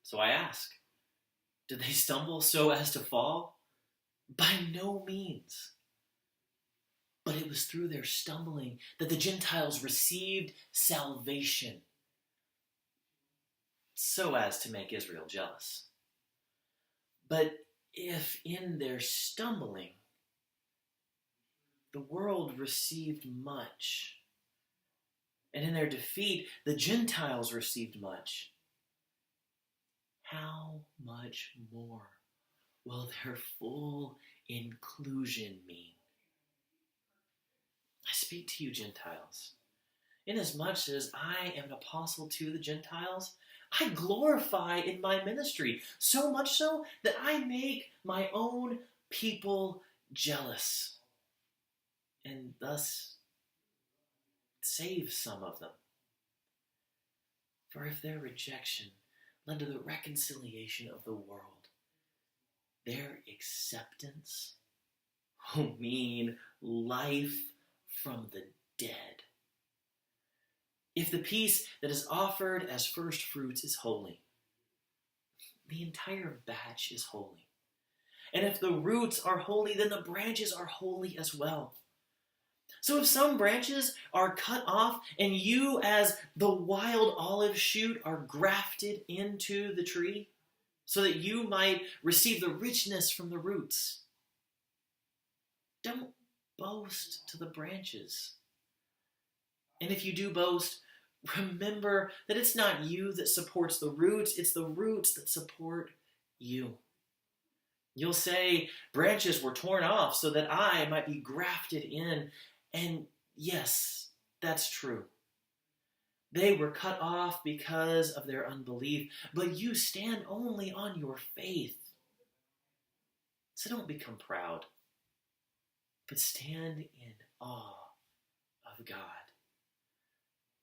So I ask, did they stumble so as to fall? By no means. But it was through their stumbling that the Gentiles received salvation, so as to make Israel jealous. But if in their stumbling the world received much, and in their defeat the Gentiles received much, how much more will their full inclusion mean? I speak to you, Gentiles. Inasmuch as I am an apostle to the Gentiles, I glorify in my ministry, so much so that I make my own people jealous, and thus save some of them. For if their rejection led to the reconciliation of the world, their acceptance will mean life from the dead. If the piece that is offered as first fruits is holy, the entire batch is holy. And if the roots are holy, then the branches are holy as well. So if some branches are cut off and you as the wild olive shoot are grafted into the tree so that you might receive the richness from the roots, don't boast to the branches. And if you do boast, remember that it's not you that supports the roots, it's the roots that support you. You'll say, branches were torn off so that I might be grafted in. And yes, that's true. They were cut off because of their unbelief, but you stand only on your faith. So don't become proud, but stand in awe of God.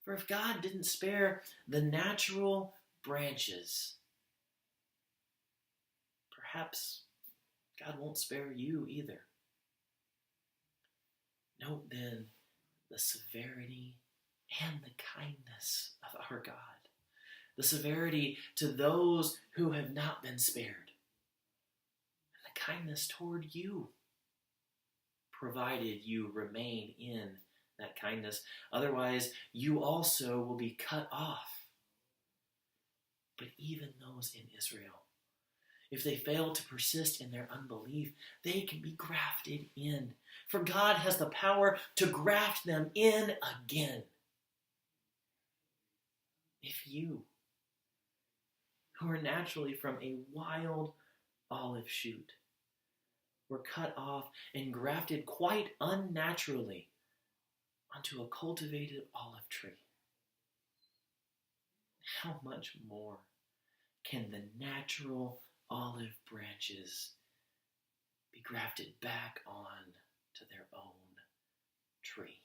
For if God didn't spare the natural branches, perhaps God won't spare you either. Note then the severity and the kindness of our God. The severity to those who have not been spared. And the kindness toward you, provided you remain in that kindness. Otherwise, you also will be cut off. But even those in Israel, if they fail to persist in their unbelief, they can be grafted in. For God has the power to graft them in again. If you, who are naturally from a wild olive shoot, were cut off and grafted quite unnaturally onto a cultivated olive tree, how much more can the natural olive branches be grafted back on to their own tree?